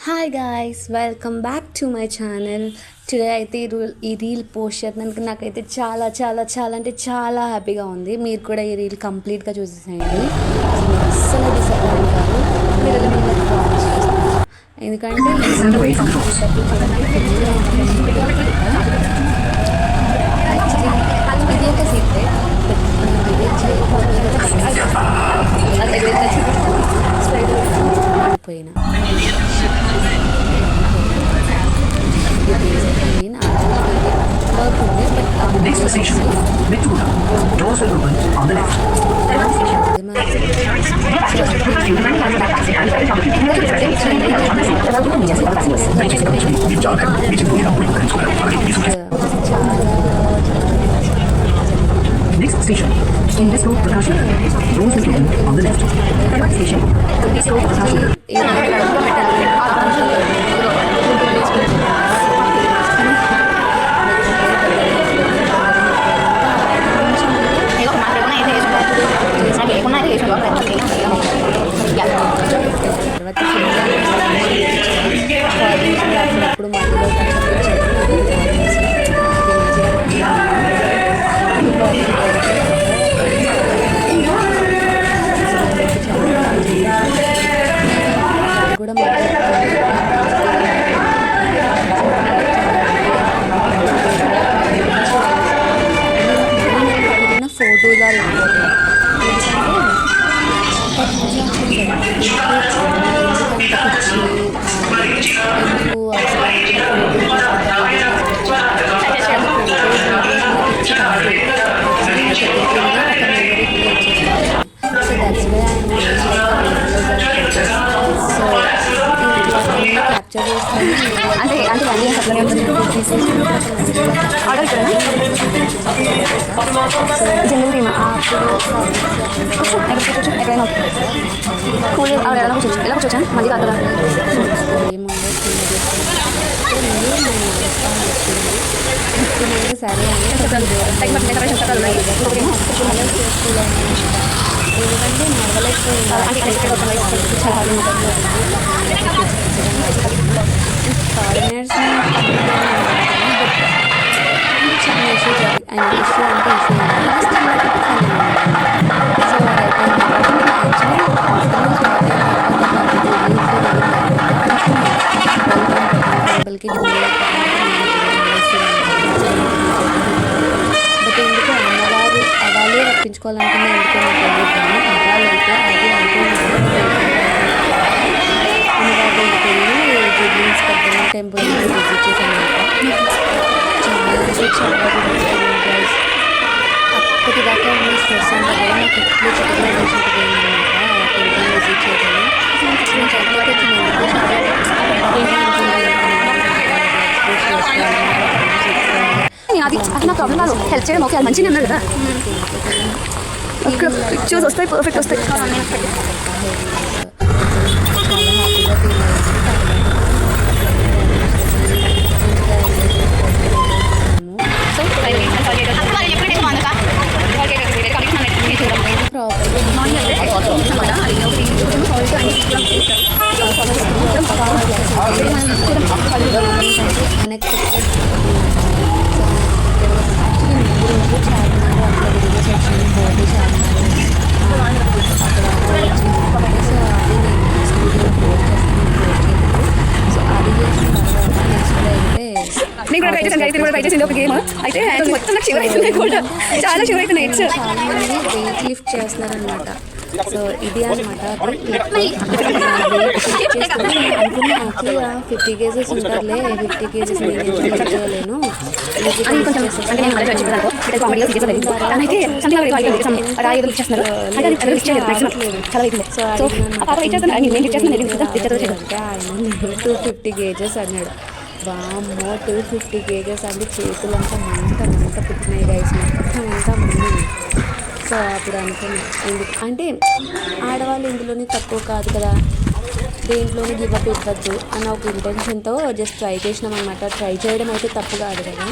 Hi guys, welcome back to my channel. Today అయితే ఈ reel post చేసినందుకు నాకైతే చాలా చాలా చాలా అంటే చాలా హ్యాపీగా ఉంది. మీరు కూడా ఈ రీల్ కంప్లీట్గా చూసేసేయండి. అస్సలు డిసప్పాయింట్ కాదు. మీరు ఎందుకంటే ఇది ఒక సీక్రెట్ పోయినా Next station, Methuda. Doors will open on the left. Next station, Indisco Prakash. Doors will open on the left. Next station, Indisco Prakash. అప్పుడు మధ్యలో కూడా ఫోటోస్ ఆర్ అంటే సరే ఎందుకంటే ఫారినర్స్ చిన్న ఇష్యూ అండ్ ఇష్యూ అంటే టెంపుల్కి బట్ ఎందుకు అమ్మవారు అవాళ్ళే రప్పించుకోవాలనుకున్నా ఎందుకు అవ్వాలైతే అది అమ్మవారి టెంపుల్ విజిట్ చేశాను. చాలా అప్పటిదాకా ఉన్న స్ట్రెస్ అంతా కూడా నాకు ఎప్పుడు చాలా పోయిందన్నమాట. టెంపుల్ విజిట్ చేయడం అది నా ప్రాబ్లం కాదు, హెల్ప్ చేయడం ఓకే, అది మంచిగా అన్నారు కదా. పిక్చర్స్ వస్తాయి, పర్ఫెక్ట్ వస్తాయి. అయితే మొత్తం నాకు షివర్ అవుతున్నాయి కూడా, చాలా షివర్ అవుతున్నాయి. వెయిట్ లిఫ్ట్ చేస్తున్నారనమాట. సో ఇది అనమాట. అనుకున్నా 50 కేజెస్ ఉంటారులే, 50 కేజెస్ నేను చేయలేను. ఆయన 250 కేజెస్ అన్నాడు. వామ్మో 250 కేజెస్ అంటే చేతులంతా మంట పుట్టినాయి గైస్, మొత్తం అంతా మంది. సో అప్పుడు అనుకున్నాను అంటే ఆడవాళ్ళు ఇందులోనే తక్కువ కాదు కదా, దేంట్లోనే గివప్ ఇవ్వద్దు అన్న ఒక ఇంటెన్షన్తో జస్ట్ ట్రై చేసినాం అనమాట. ట్రై చేయడం అయితే తప్పు కాదు కదా,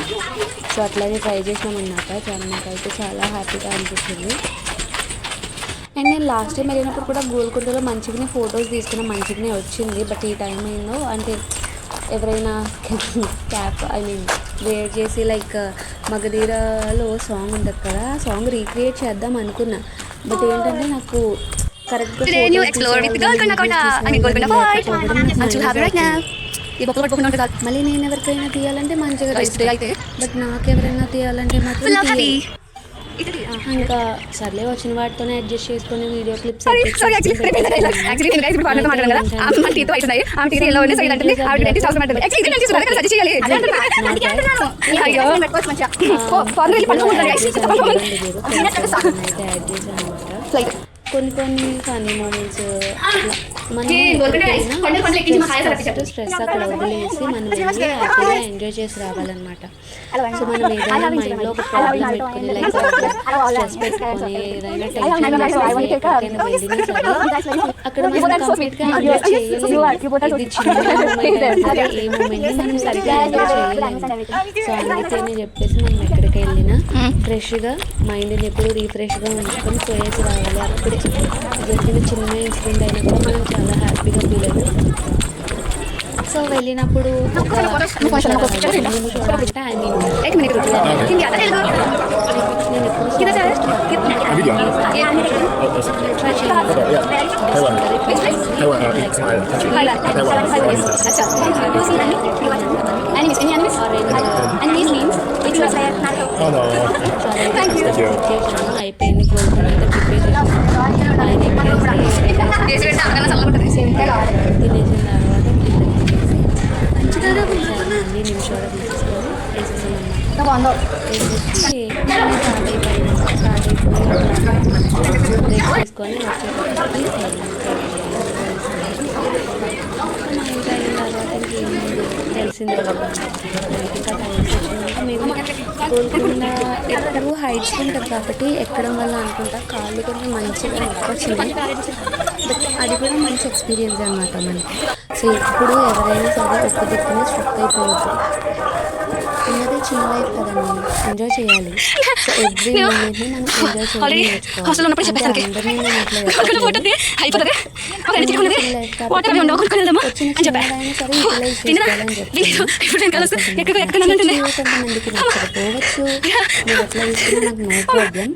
సో అట్లానే ట్రై చేసినాం అనమాట. నాకైతే చాలా హ్యాపీగా అనిపించింది. అండ్ నేను లాస్ట్ టైం వెళ్ళినప్పుడు కూడా గోల్కొండలో మంచిగానే ఫొటోస్ తీసుకున్న మంచిగానే వచ్చింది. బట్ ఈ టైం ఏందో అంటే ఎవరైనా క్యాప్ వేర్ చేసి లైక్ మగధీరలో సాంగ్ ఉంటుంది కదా, ఆ సాంగ్ రీక్రియేట్ చేద్దాం అనుకున్నా. బట్ ఏంటంటే నాకు కరెక్ట్గా మళ్ళీ నేను ఎవరికైనా తీయాలంటే మంచిగా అయితే, బట్ నాకెవరైనా తీయాలంటే మాత్రం ఇంకా సర్లే వచ్చిన వాటితోనే అడ్జస్ట్ చేసుకుని వీడియో క్లిప్స్ కొన్ని కొన్ని ఫన్నీ మూమెంట్స్ మనం స్ట్రెస్ అక్కడ వదిలేసి మనం వెళ్ళి హ్యాపీగా ఎంజాయ్ చేసి రావాలన్నమాట. సో మనం ఏదైనా మైండ్లో ఒక ప్రాబ్లం పెట్టుకుని లైక్ స్ట్రెస్ పెట్టుకొని ఏదైనా టెన్షన్ ఎక్కడికైనా వెళ్ళినా సరే అక్కడ మనం కంప్లీట్గా ఎంజాయ్ చేయలేము. ఇది చిన్న మూమెంట్ సరే ఏ మూమెంట్ మనం సరిగ్గా ఎంజాయ్ చేయలేము. సో అందుకని చెప్పేసి మనం ఎక్కడికి వెళ్ళినా ఫ్రెష్గా మైండ్ని ఎప్పుడు రీఫ్రెష్గా ఉంచుకొని పోయేసి రావాలి. అప్పుడే జరిగిన చిన్న ఇన్సిడెంట్ అయినా కూడా మనం చాలా హ్యాపీగా ఫీల్ అవుతాం. సో వెళ్ళినప్పుడు అయిపోయింది గోల్కొండ అయితే తినేసిన తర్వాత అన్ని నిమిషాలు తీసుకొని వేసేసాను అన్నమాట. తీసుకొని తెలిసింది కదా ఇంకా టైమ్స్ వచ్చిందంటే మేము గోల్కొండ ఎక్కడూ హైట్స్ ఉంటుంది కాబట్టి ఎక్కడం వల్ల అనుకుంటా కాళ్ళు కొంచెం మంచిగా వచ్చింది. బట్ అది కూడా మంచి ఎక్స్పీరియన్స్ అనమాట మనకి. సో ఇప్పుడు ఎవరైనా సరే ఒక్క దిక్కున స్ట్రక్ అయిపోవద్దు. ఉన్నది చిన్న లైఫ్ కదండి, ఎంజాయ్ చేయాలి. సో ఎవ్రీ మూమెంట్ని మనం ఎంజాయ్ చేయాలి నేర్చుకోవాలి. అందరినీ నేను అట్లా వచ్చిన చిన్నదైనా సరే యూటిలైజ్ చేసుకోవాలని చెప్తాను. కొంతమందికి నచ్చకపోవచ్చు, మీరు ఎట్లా తీసుకున్నా నాకు నో ప్రాబ్లం.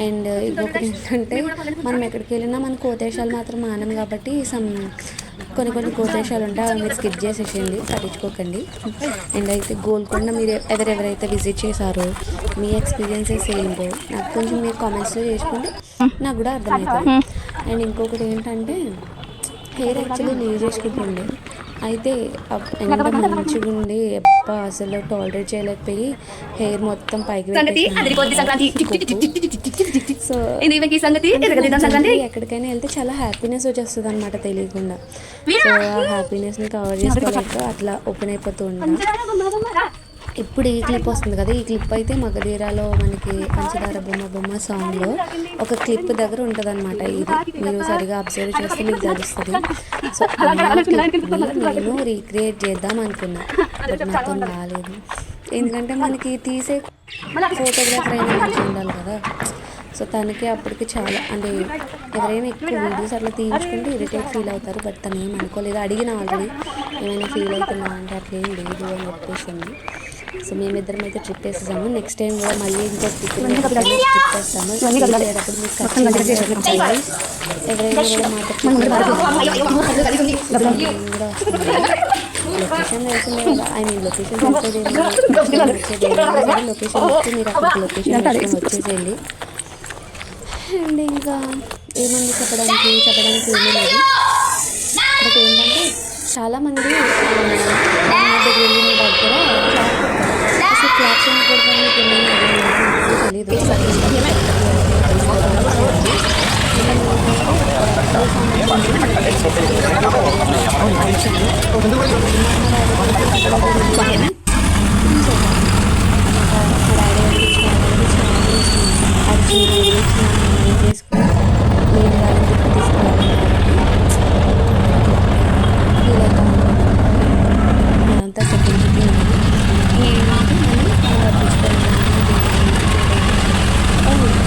అండ్ ఇంకొకటి ఏంటంటే మనం ఎక్కడికి వెళ్ళినా మన కోతేశాలు మాత్రం మానం కాబట్టి కొన్ని కోతేశాలు ఉంటాయి, అవి మీరు స్కిప్ చేసేసేయండి, పట్టించుకోకండి. అండ్ అయితే గోల్కొండ మీరు ఎవరెవరైతే విజిట్ చేశారో మీ ఎక్స్పీరియన్సెస్ ఏంటో నాకు కొంచెం మీరు కామెంట్స్లో చేసుకుంటే నాకు కూడా అర్థమవుతుంది. అండ్ ఇంకొకటి ఏంటంటే హెయిర్ యాక్చువల్లీ లీవ్ చేసుకుంటుండే, అయితే ఎంత మంచిగా ఉండి ఎప్ప అసలు టాలరేట్ చేయలేకపోయి హెయిర్ మొత్తం పైకి సో ఎక్కడికైనా వెళ్తే చాలా హ్యాపీనెస్ వచ్చేస్తుంది అనమాట తెలియకుండా. సో ఆ హ్యాపీనెస్ని కవర్ చేసుకోలేక అట్లా ఓపెన్ అయిపోతూ ఉంటాం. ఇప్పుడు ఈ క్లిప్ వస్తుంది కదా, ఈ క్లిప్ అయితే మగధీరాలో మనకి పంచదార బొమ్మ సాంగ్లో ఒక క్లిప్ దగ్గర ఉంటుంది అనమాట. ఇది మీరు సరిగా అబ్జర్వ్ చేస్తే మీకు తెలుస్తుంది. సో ఆ క్లిప్ని నేను రీక్రియేట్ చేద్దాం అనుకున్నా, బట్ నాతో రాలేదు. ఎందుకంటే మనకి తీసే ఫోటోగ్రాఫర్ అయినా మంచిగా ఉండాలి కదా. సో తనకి అప్పటికి చాలా అంటే ఎవరైనా ఎక్కువ వీడియోస్ అట్లా తీయించుకుంటే ఇరిటేట్ ఫీల్ అవుతారు. బట్ తను ఏం అనుకోలేదు, అడిగిన ఆల్రెడీ ఏమైనా ఫీల్ అవుతున్నా అంటే అట్లా ఏం లేదు అని చెప్పేసింది. సో మేమిద్దరం అయితే ట్రిప్ వేసేసాము. నెక్స్ట్ టైం కూడా మళ్ళీ ఇంకో ట్రిప్ వేస్తాము. వెళ్ళేటప్పుడు మీకు ఖచ్చితంగా ఎవరైనా కూడా మాట్లాడుకుంటే కూడా వస్తుంది. లొకేషన్ తెలిసిందే కదా, లొకేషన్ తెలిసేది లొకేషన్ వస్తే మీరు అక్కడికి లొకేషన్ వచ్చేసేయండి. అండ్ ఇంకా ఏమంది చెప్పడానికి ఏమీ లేదు. బట్ ఏంటంటే చాలామంది వెళ్ళిన దగ్గర అసలు క్లాప్స్ అని కొడతాను తెలీదు. చేసుకుని నేను వాళ్ళని తీసుకురావాలి అదంతా సెకండ్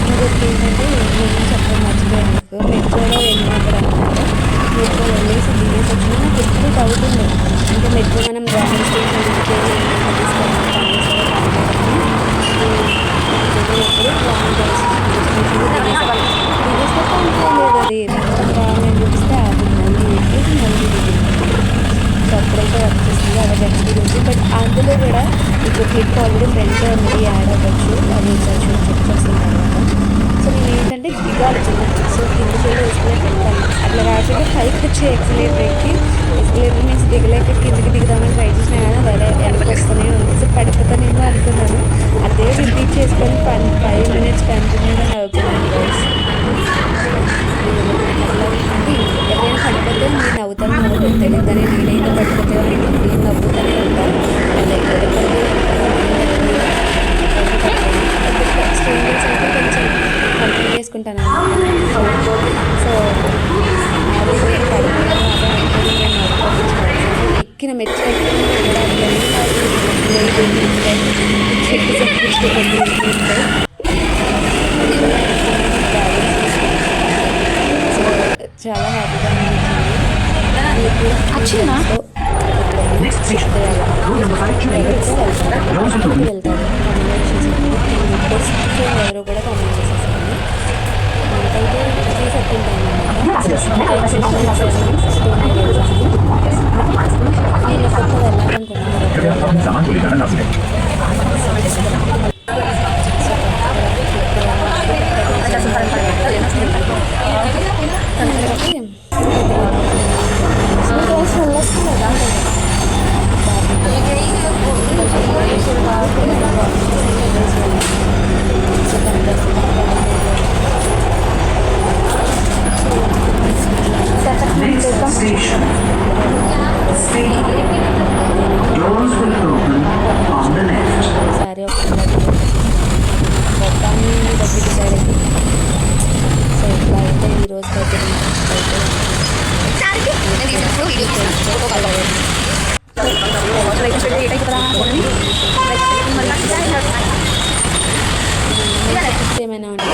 ఇంకొకటి ఏంటంటే నేను చెప్పడం మర్చిపోయాను. మెట్రో మనం డ్రాయింగ్ స్టేషన్ అది నేను చూపిస్తే అది మళ్ళీ ఎక్కేసి మళ్ళీ సో అప్పుడైతే వచ్చేసింది అదొక ఎక్స్పీరియన్స్. బట్ అందులో కూడా ఇప్పుడు క్లిక్ ఆల్రెడీ ఫ్రంట్ అనేది యాడ్ అవ్వచ్చు, అది చెక్ చేసిన తర్వాత. సో నేను ఏంటంటే దిగాలి చిన్నది, సో కింద సైడ్ ఎక్స్కలేటర్ ఎక్కాలి. అట్లా కాకుండా పైకి వచ్చే ఎక్స్కలేటర్ ఎక్కి ఎక్స్కలేటర్ మీన్స్ దిగలేక కిందకి దిగుదామని ట్రై చేసినా కానీ అదే వెనక్కి వస్తూనే ఉంది. సో పడిపోతానేమో అనుకున్నాను, అదే రిపీట్ చేసుకొని 5 minutes కంటిన్యూగా నవ్వుకున్నాను గైస్. అంటే ఎవరైనా పడిపోతే నేను నవ్వుతాను నవ్వుతాను తెలియదు, కానీ నేనైతే పడిపోతే నేను నవ్వుతూనే ఉంటాను. స్ట్రేంజర్స్ అయితే కొంచెం కంట్రోల్ చేసుకుంటాను అన్నమాట. సో అది పడిపోయాను అదే అనుకుని నేను నవ్వుకోవచ్చు. ఎక్కిన మెచ్చు చాలా హ్యాపీగా అనిపించింది. Next station. Road number 5 to Doors will open. వెళ్తాను ఎవరో కూడా కామెంట్ చేసేస్తాను. మనకైతే 3:30 టైం అన్నమాట. నేను కొత్త వెళ్ళాలనుకున్నాను. सामान को ले जाना लाजमी है. Next station. Doors will open on the left. Sorry మొత్తాన్ని డబ్బు డిసైడ్ అయింది. సో ఇట్లా అయితే ఈరోజు అయితే ఏమైనా ఉంటుంది